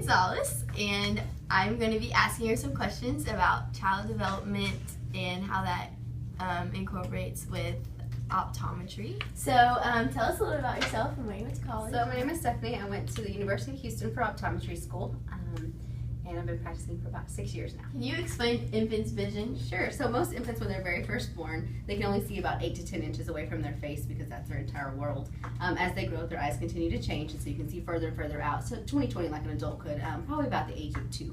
Gonzalez, and I'm going to be asking her some questions about child development and how that incorporates with optometry. So tell us a little about yourself and where you went to college. So my name is Stephanie. I went to the University of Houston for optometry school, and I've been practicing for about 6 years now. Can you explain infants' vision? Sure. So most infants, when they're very first born, they can only see about 8 to 10 inches away from their face because that's their entire world. As they grow, their eyes continue to change, and so you can see further and further out. So 20/20 like an adult could, probably about the age of 2.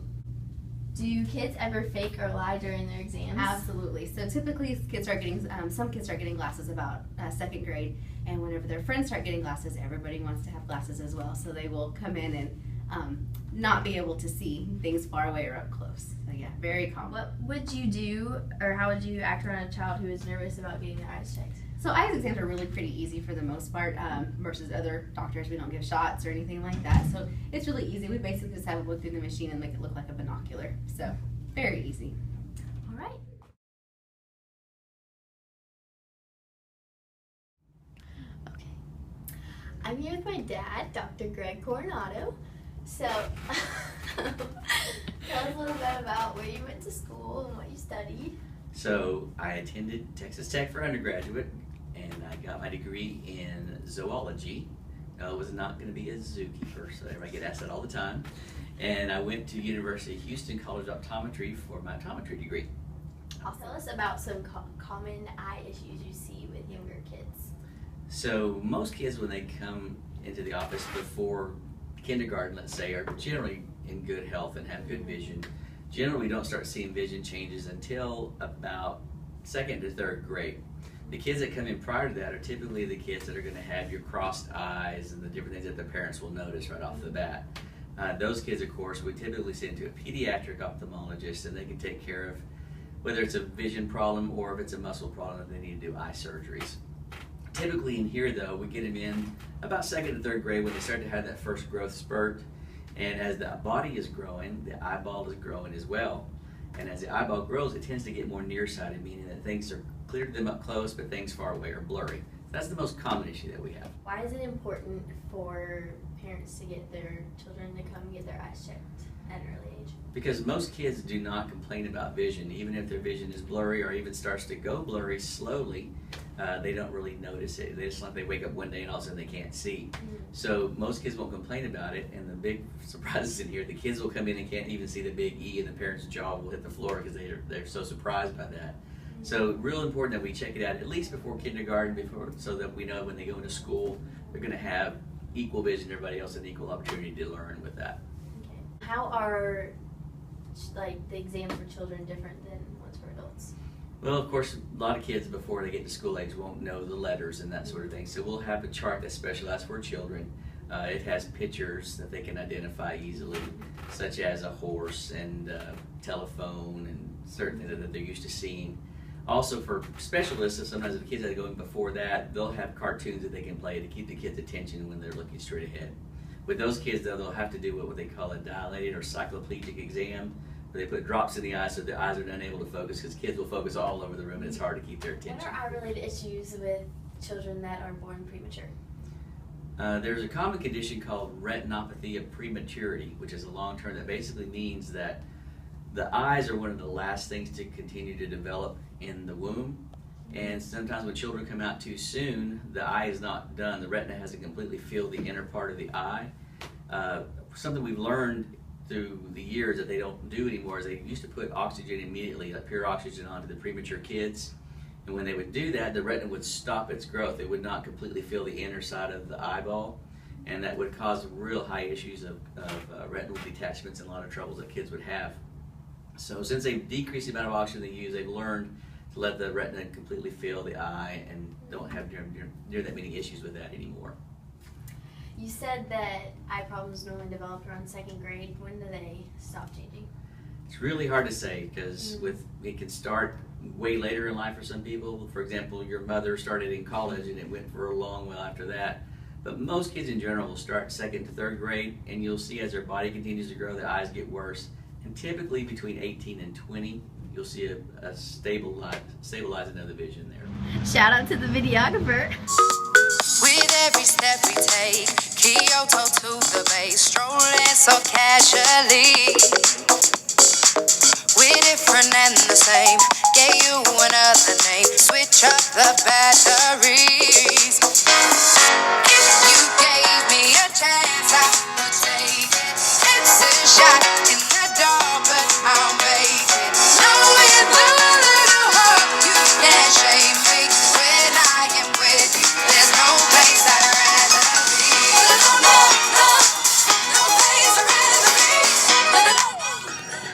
Do kids ever fake or lie during their exams? Absolutely. So typically kids start getting, some kids start getting glasses about 2nd grade, and whenever their friends start getting glasses, everybody wants to have glasses as well. So they will come in and not be able to see things far away or up close. So yeah, very common. What would you do, or how would you act around a child who is nervous about getting their eyes checked? So eyes exams are really pretty easy for the most part, versus other doctors. We don't give shots or anything like that. So it's really easy. We basically just have it look through the machine and make it look like a binocular. So very easy. All right. Okay. I'm here with my dad, Dr. Greg Coronado. So tell us a little bit about where you went to school and what you studied. So I attended Texas Tech for undergraduate, and I got my degree in zoology. I was not going to be a zookeeper, so I get asked that all the time. And I went to University of Houston College of Optometry for my optometry degree. Tell us about some common eye issues you see with younger kids. So most kids, when they come into the office before kindergarten, let's say, are generally in good health and have good vision. Generally, we don't start seeing vision changes until about 2nd to 3rd grade. The kids that come in prior to that are typically the kids that are going to have your crossed eyes and the different things that the parents will notice right off the bat. Those kids, of course, we typically send to a pediatric ophthalmologist, and they can take care of whether it's a vision problem or if it's a muscle problem if they need to do eye surgeries. Typically in here, though, we get them in about 2nd to 3rd grade when they start to have that first growth spurt. And as the body is growing, the eyeball is growing as well. And as the eyeball grows, it tends to get more nearsighted, meaning that things are clear to them up close, but things far away are blurry. So that's the most common issue that we have. Why is it important for parents to get their children to come get their eyes checked at an early age? Because most kids do not complain about vision, even if their vision is blurry or even starts to go blurry slowly. They don't really notice it. They just like they wake up one day and all of a sudden they can't see. So most kids won't complain about it, and the big surprises in here, the kids will come in and can't even see the big E, and the parents' jaw will hit the floor because they're so surprised by that. So real important that we check it out at least before kindergarten, so that we know when they go into school they're going to have equal vision to everybody else and equal opportunity to learn with that. Okay. How are the exams for children different than ones for adults? Well, of course, a lot of kids before they get to school age won't know the letters and that sort of thing. So we'll have a chart that's specialized for children. It has pictures that they can identify easily, such as a horse and telephone and certain things that they're used to seeing. Also for specialists, so sometimes the kids that are going before that, they'll have cartoons that they can play to keep the kids' attention when they're looking straight ahead. With those kids, though, they'll have to do what they call a dilated or cycloplegic exam, where they put drops in the eyes so the eyes are unable to focus, because kids will focus all over the room and it's hard to keep their attention. What are eye-related issues with children that are born premature? There's a common condition called retinopathy of prematurity, which is a long term that basically means that the eyes are one of the last things to continue to develop in the womb. And sometimes when children come out too soon, the eye is not done. The retina hasn't completely filled the inner part of the eye. Something we've learned through the years that they don't do anymore is they used to put oxygen immediately, like pure oxygen, onto the premature kids. And when they would do that, the retina would stop its growth. It would not completely fill the inner side of the eyeball. And that would cause real high issues of retinal detachments and a lot of troubles that kids would have. So since they've decreased the amount of oxygen they use, they've learned to let the retina completely fill the eye and don't have near that many issues with that anymore. You said that eye problems normally develop around 2nd grade. When do they stop changing? It's really hard to say because it can start way later in life for some people. For example, your mother started in college and it went for a long while after that. But most kids in general will start 2nd to 3rd grade, and you'll see as their body continues to grow, their eyes get worse. And typically between 18 and 20, you'll see a stabilizing of the vision there. Shout out to the videographer. With every step we take, Kyoto to the bay, strolling so casually. We're different and the same. Gave you another name. Switch up the battery.